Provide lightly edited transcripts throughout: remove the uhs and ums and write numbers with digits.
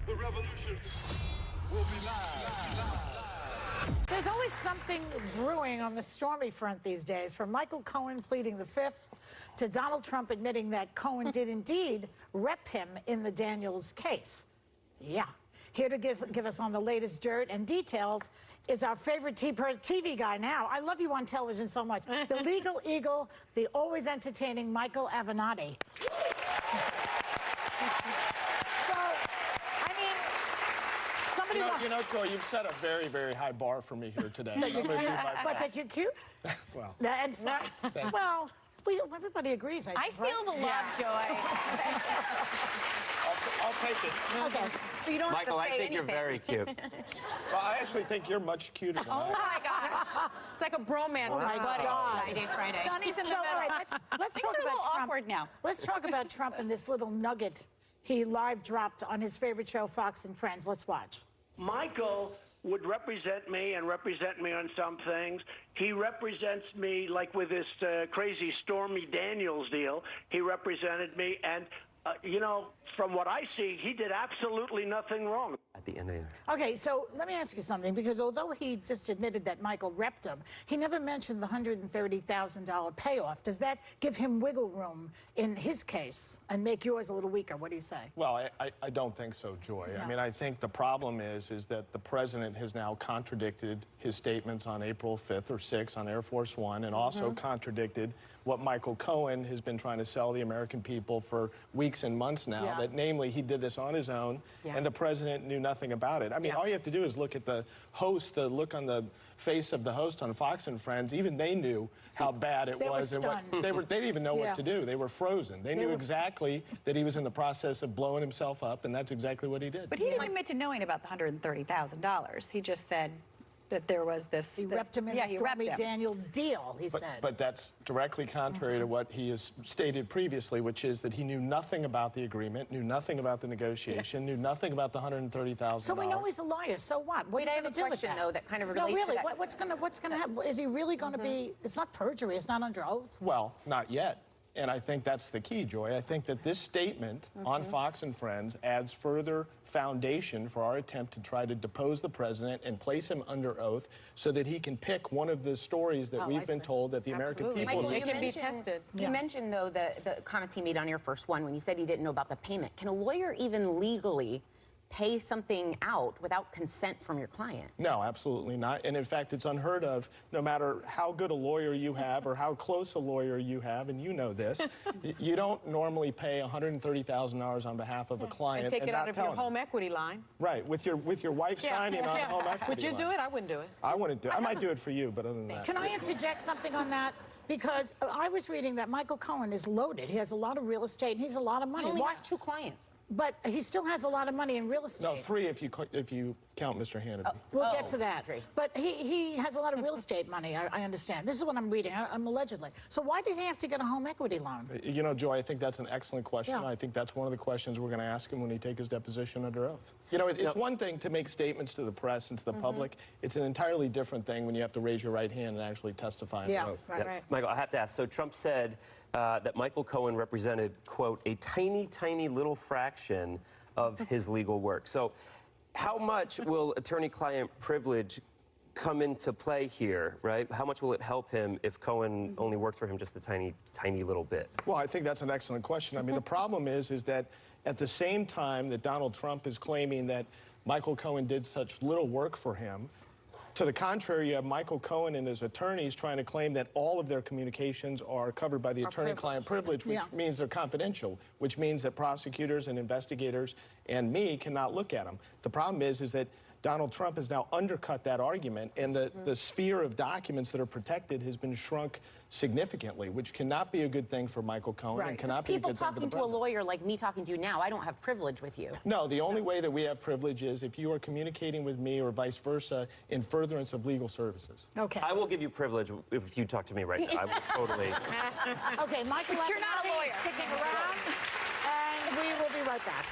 The revolution will be live. There's always something brewing on the stormy front these days, from Michael Cohen pleading the Fifth to Donald Trump admitting that Cohen did indeed rep him in the Daniels case. Yeah. Here to give us on the latest dirt and details is our favorite TV guy now. I love you on television so much. The legal eagle, the always entertaining Michael Avenatti. You know, Joy, you've set a very, very high bar for me here today. But that you're cute? Well, That's well, everybody agrees. I feel the love, Joy. I'll take it. Okay. So you don't Michael, have to say I think anything. you're very cute. Well, I actually think you're much cuter than Oh I am. my gosh. It's like a bromance. Oh my God. Friday. Sonny's in the middle. All right, let's talk Things are a about little Trump. awkward now. Let's talk about Trump and this little nugget he live dropped on his favorite show, Fox and Friends. Let's watch. Michael would represent me and represent me on some things. He represents me like with this crazy Stormy Daniels deal. He represented me, and, you know, from what I see, he did absolutely nothing wrong. At the end of the year. Okay, so let me ask you something, because although he just admitted that Michael repped him, he never mentioned the $130,000 payoff. Does that give him wiggle room in his case and make yours a little weaker? What do you say? Well, I don't think so, Joy. No. I mean, I think the problem is that the president has now contradicted his statements on April 5th or 6th on Air Force One, and also contradicted what Michael Cohen has been trying to sell the American people for weeks and months now, that namely he did this on his own, and the president knew nothing about it. I mean, all you have to do is look at the host, the look on the face of the host on Fox and Friends. Even they knew how bad it was. They were stunned. They didn't even know what to do. They were frozen. They knew were exactly that he was in the process of blowing himself up, and that's exactly what he did. But he didn't admit to knowing about the $130,000. He just said that there was this. He repped him in the Stormy Daniels deal, he said. But that's directly contrary to what he has stated previously, which is that he knew nothing about the agreement, knew nothing about the negotiation, knew nothing about the $130,000. So we know he's a liar. So what? What Wait, are I you have going to a do with question, that? though, that kind of No, relates really, to that. what's going to happen? Is he really going to be, it's not perjury, it's not under oath? Well, not yet. And I think that's the key, Joy. I think that this statement on Fox and Friends adds further foundation for our attempt to try to depose the president and place him under oath so that he can pick one of the stories that we've been told that the American people Michael, need. it can be tested. You mentioned, though, the comments he made on Air Force One when he said he didn't know about the payment. Can a lawyer even legally pay something out without consent from your client? No, absolutely not. And in fact, it's unheard of, no matter how good a lawyer you have or how close a lawyer you have, and you know this, you don't normally pay $130,000 on behalf of a client and take it not out of tell your him. home equity line. Right, with your wife signing on the home equity Would you line. do it? I wouldn't do it. I wouldn't do it. I might do it for you, but other than that. Can I interject something on that? Because I was reading that Michael Cohen is loaded. He has a lot of real estate, and he's a lot of money. He only has 2 clients. But he still has a lot of money in real estate. No, 3 if you count Mr. Hannity. We'll get to that. 3. But he has a lot of real estate money, I understand. This is what I'm reading. I'm allegedly. So why did he have to get a home equity loan? You know, Joy, I think that's an excellent question. Yeah. I think that's one of the questions we're going to ask him when he takes his deposition under oath. You know, it's one thing to make statements to the press and to the public. It's an entirely different thing when you have to raise your right hand and actually testify under oath. Right. Michael, I have to ask. So Trump said that Michael Cohen represented, quote, a tiny, tiny little fraction of his legal work. So how much will attorney-client privilege come into play here, right? How much will it help him if Cohen only worked for him just a tiny, tiny little bit? Well, I think that's an excellent question. I mean, the problem is that at the same time that Donald Trump is claiming that Michael Cohen did such little work for him, to the contrary, you have Michael Cohen and his attorneys trying to claim that all of their communications are covered by the attorney-client privilege, which means they're confidential, which means that prosecutors and investigators and me cannot look at them. The problem is that Donald Trump has now undercut that argument, and the sphere of documents that are protected has been shrunk significantly, which cannot be a good thing for Michael Cohen and cannot be a good thing for the People talking to a lawyer like me talking to you now, I don't have privilege with you. No, the only way that we have privilege is if you are communicating with me or vice versa in furtherance of legal services. Okay. I will give you privilege if you talk to me right now. I will totally. Okay, Michael But you're not a Avenatti lawyer. is sticking around, and we will be right back.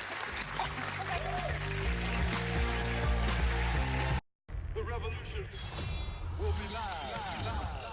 The revolution will be live.